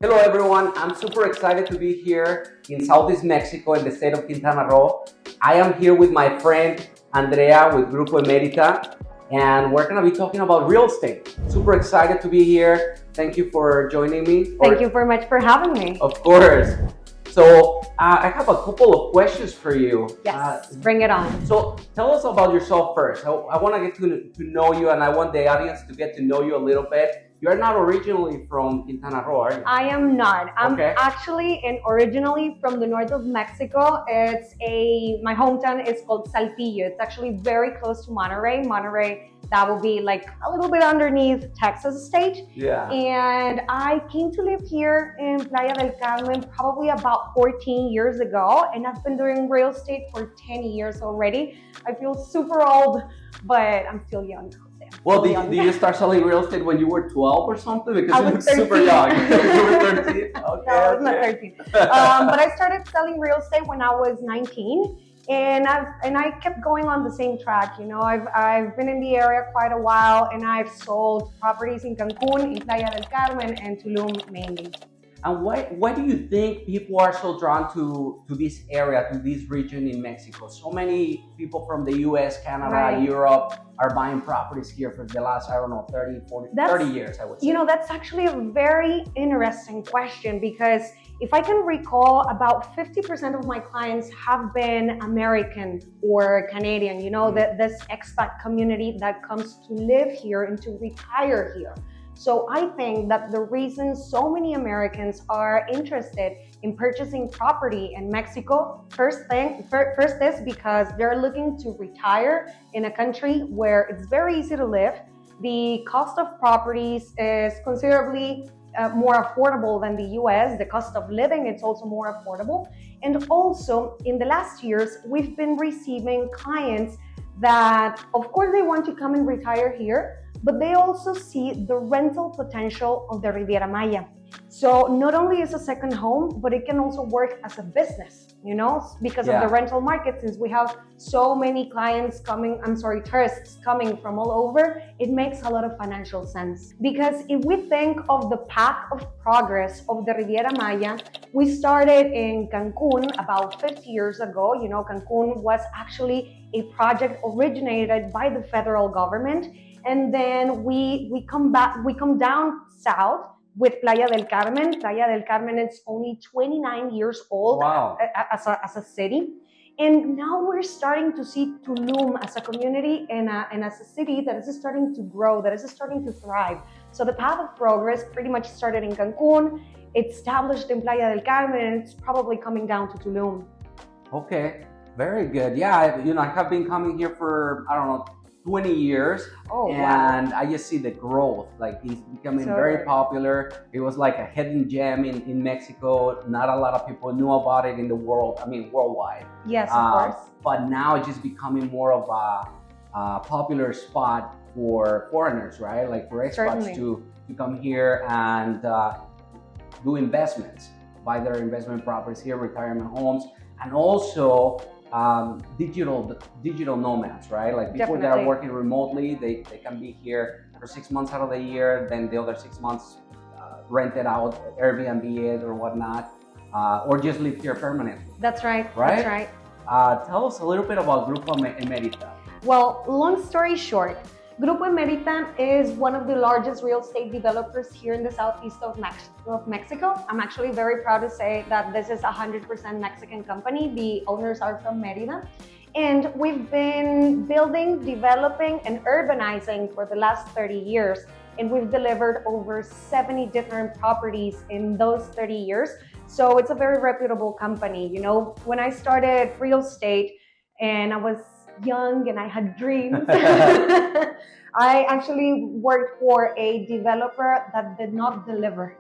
Hello everyone, I'm super excited to be here in Southeast Mexico in the state of Quintana Roo. I am here with my friend Andrea with Grupo Emerita, and we're going to be talking about real estate. Super excited to be here. Thank you for joining me. Thank you very much for having me. Of course. So I have a couple of questions for you. Yes, bring it on. So tell us about yourself first. I want to get to know you, and I want the audience to get to know you a little bit. You're not originally from Quintana Roo, are you? I am not. I'm Okay. actually originally from the north of Mexico. My hometown is called Saltillo. It's actually very close to Monterrey. Monterrey, that will be like a little bit underneath Texas state. Yeah. And I came to live here in Playa del Carmen probably about 14 years ago, and I've been doing real estate for 10 years already. I feel super old, but I'm still young. Well, did you start selling real estate when you were 12 or something? Because I you look was 13. super young. You were 13? Okay, No, I was not okay. 13. But I started selling real estate when I was 19. And I kept going on the same track. You know, I've been in the area quite a while, and I've sold properties in Cancun, in Playa del Carmen, and Tulum mainly. And why do you think people are so drawn to this area, to this region in Mexico? So many people from the US, Canada, Right. Europe are buying properties here for the last, I don't know, 30, 40, 30 years, I would say. You know, that's actually a very interesting question, because if I can recall, about 50% of my clients have been American or Canadian, you know, this expat community that comes to live here and to retire here. So I think that the reason so many Americans are interested in purchasing property in Mexico, first is because they're looking to retire in a country where it's very easy to live. The cost of properties is considerably more affordable than the US. The cost of living, it's also more affordable. And also, in the last years, we've been receiving clients that, of course, they want to come and retire here, but they also see the rental potential of the Riviera Maya. So not only is a second home, but it can also work as a business, you know, because of the rental market. Since we have so many tourists coming from all over, it makes a lot of financial sense. Because if we think of the path of progress of the Riviera Maya, we started in Cancun about 50 years ago. You know, Cancun was actually a project originated by the federal government. And then we come down south with Playa del Carmen. Playa del Carmen is only 29 years old. Wow. as a city. And now we're starting to see Tulum as a community and as a city that is starting to grow, that is starting to thrive. So the path of progress pretty much started in Cancun, it's established in Playa del Carmen, and it's probably coming down to Tulum. Okay, very good. Yeah, I have been coming here for, I don't know, 20 years. Oh, and wow. I just see the growth. Like, it's becoming So very popular. It was like a hidden gem in Mexico. Not a lot of people knew about it in the world. I mean, worldwide. Yes, of course. But now it's just becoming more of a popular spot for foreigners, right? Like for expats Certainly. to come here and do investments, buy their investment properties here, retirement homes, and also digital nomads, right? Like people that are Definitely. working remotely, they can be here for 6 months out of the year, then the other 6 months rent it out, Airbnb it or whatnot, or just live here permanently. That's right. Right? That's right. Tell us a little bit about Grupo Emerita. Well, long story short, Grupo Emerita is one of the largest real estate developers here in the southeast of Mexico. I'm actually very proud to say that this is a 100% Mexican company. The owners are from Mérida. And we've been building, developing, and urbanizing for the last 30 years. And we've delivered over 70 different properties in those 30 years. So it's a very reputable company. You know, when I started real estate and I was young and I had dreams, I actually worked for a developer that did not deliver.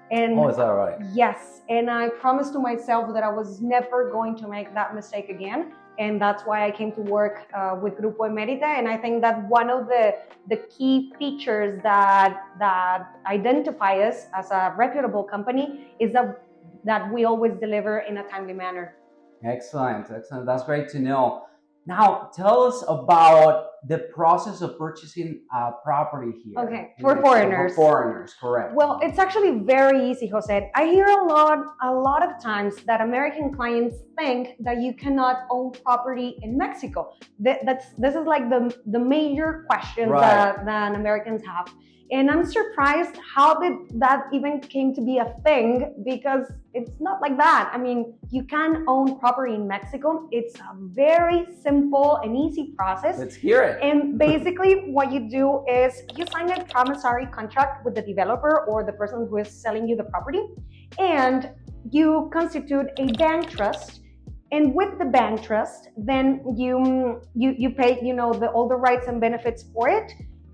And Oh, is that right? yes, and I promised to myself that I was never going to make that mistake again. And that's why I came to work with Grupo Emerita. And I think that one of the key features that identify us as a reputable company is that we always deliver in a timely manner. Excellent, excellent. That's great to know. Now, tell us about the process of purchasing a property here. Okay, for foreigners. For foreigners, correct. Well, it's actually very easy, Jose. I hear a lot of times that American clients think that you cannot own property in Mexico. This is like the major question that Americans have. And I'm surprised how did that even came to be a thing, because it's not like that. I mean, you can own property in Mexico. It's a very simple and easy process. Let's hear it. And basically what you do is you sign a promissory contract with the developer or the person who is selling you the property, and you constitute a bank trust. And with the bank trust, then you pay, all the rights and benefits for it.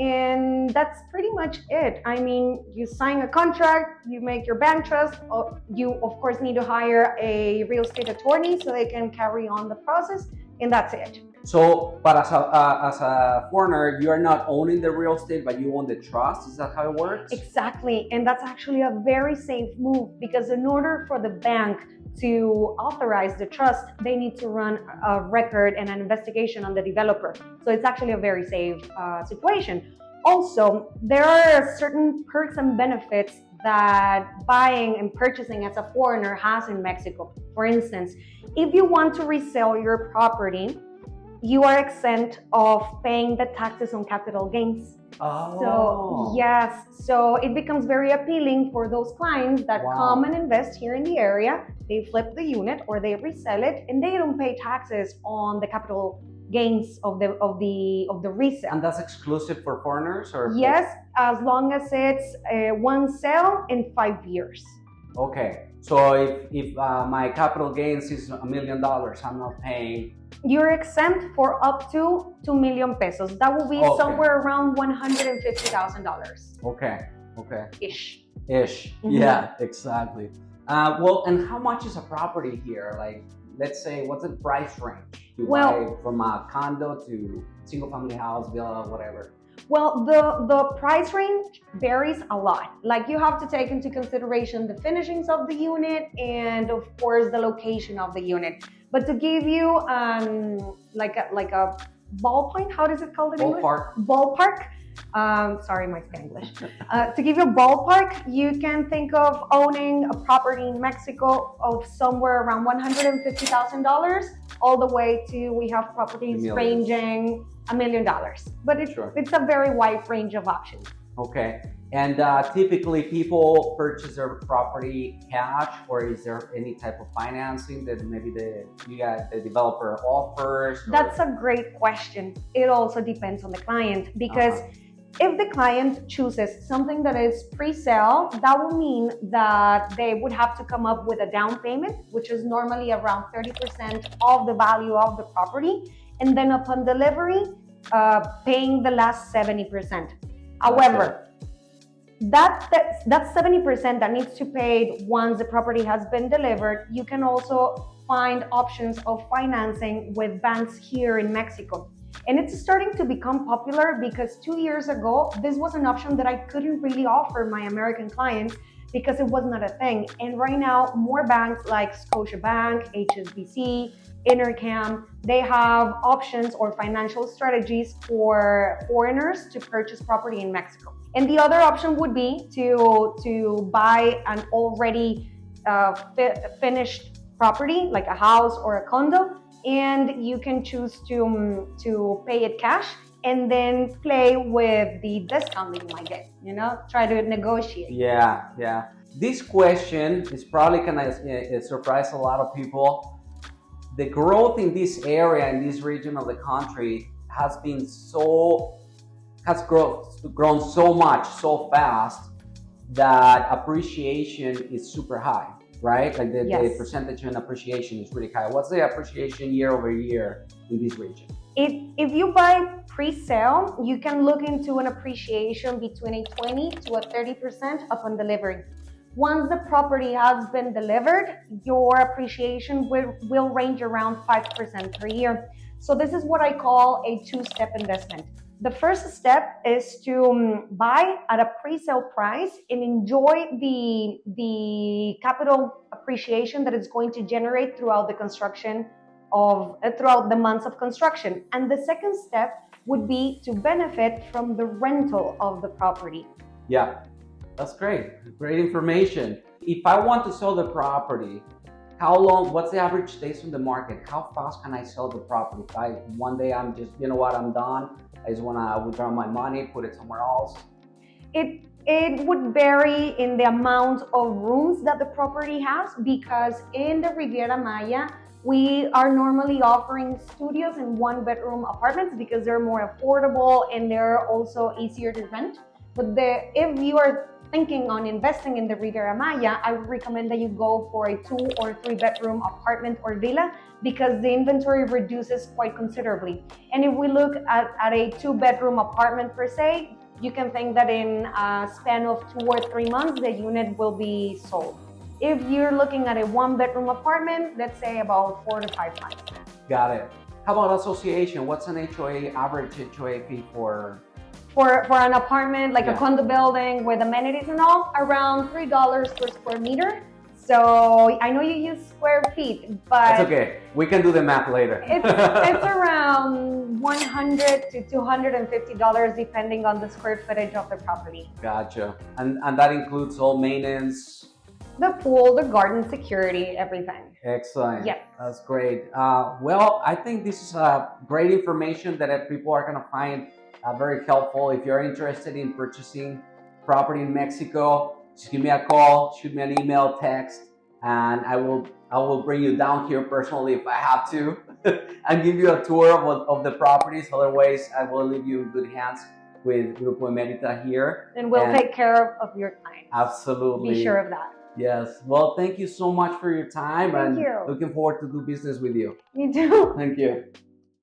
And that's pretty much it. I mean, you sign a contract, you make your bank trust. You, of course, need to hire a real estate attorney so they can carry on the process, and that's it. So, but as a foreigner, you are not owning the real estate, but you own the trust. Is that how it works? Exactly. And that's actually a very safe move, because in order for the bank to authorize the trust, they need to run a record and an investigation on the developer. So it's actually a very safe situation. Also, there are certain perks and benefits that buying and purchasing as a foreigner has in Mexico. For instance, if you want to resell your property, you are exempt of paying the taxes on capital gains. Oh. So yes, so it becomes very appealing for those clients that come and invest here in the area. They flip the unit or they resell it, and they don't pay taxes on the capital gains of the resale. And that's exclusive for foreigners, or? Yes, as long as it's one sale in 5 years. Okay, so if my capital gains is $1 million, I'm not paying. You're exempt for up to 2 million pesos. That will be somewhere around $150,000. Okay. Ish. Mm-hmm. Yeah, exactly. Well, and how much is a property here? Like, let's say, what's the price range to buy from a condo to single family house, villa, whatever? Well, the price range varies a lot. Like, you have to take into consideration the finishings of the unit and, of course, the location of the unit. But to give you like a ballpoint, how does it called in English? Ballpark. Sorry, my Spanglish. To give you a ballpark, you can think of owning a property in Mexico of somewhere around $150,000 all the way to, we have properties ranging $1 million. But it's a very wide range of options. Okay. And typically people purchase their property cash, or is there any type of financing that maybe the developer offers? Or? That's a great question. It also depends on the client, because if the client chooses something that is pre-sale, that will mean that they would have to come up with a down payment, which is normally around 30% of the value of the property. And then upon delivery, paying the last 70%. However, that 70% that needs to be paid once the property has been delivered, you can also find options of financing with banks here in Mexico. And it's starting to become popular, because 2 years ago, this was an option that I couldn't really offer my American clients because it was not a thing. And right now, more banks like Scotiabank, HSBC, Intercam, they have options or financial strategies for foreigners to purchase property in Mexico. And the other option would be to buy an already finished property, like a house or a condo, and you can choose to pay it cash and then play with the discount that you might get, try to negotiate. Yeah. This question is probably gonna surprise a lot of people. The growth in this area, in this region of the country, has grown so much, so fast, that appreciation is super high, right? Like the percentage in appreciation is really high. What's the appreciation year over year in this region? If you buy pre-sale, you can look into an appreciation between a 20 to a 30% upon delivery. Once the property has been delivered, your appreciation will range around 5% per year. So this is what I call a two-step investment. The first step is to buy at a pre-sale price and enjoy the capital appreciation that it's going to generate throughout the construction throughout the months of construction. And the second step would be to benefit from the rental of the property. Yeah, that's great. Great information. If I want to sell the property, how long, what's the average days on the market? How fast can I sell the property? If one day I'm just, you know what, I'm done. I just want to withdraw my money, put it somewhere else. It would vary in the amount of rooms that the property has, because in the Riviera Maya, we are normally offering studios and one-bedroom apartments because they're more affordable and they're also easier to rent. But if you are thinking on investing in the Riviera Maya, I would recommend that you go for a 2 or 3-bedroom apartment or villa, because the inventory reduces quite considerably. And if we look at a 2-bedroom apartment per se, you can think that in a span of 2 or 3 months, the unit will be sold. If you're looking at a 1-bedroom apartment, let's say about 4 to 5 months. Got it. How about association? What's an HOA, average HOA fee for an apartment, like a condo building with amenities and all? Around $3 per square meter. So I know you use square feet, but that's okay. We can do the math later. It's around $100 to $250 depending on the square footage of the property. Gotcha. And that includes all maintenance. The pool, the garden, security, everything. Excellent. Yes. That's great. Well, I think this is great information that people are going to find very helpful. If you're interested in purchasing property in Mexico, just give me a call, shoot me an email, text, and I will bring you down here personally if I have to and give you a tour of the properties. Otherwise, I will leave you in good hands with Grupo Emerita here. And we'll take care of your clients. Absolutely. Be sure of that. Yes. Well, thank you so much for your time. Thank you. Looking forward to do business with you. Me too. Thank you.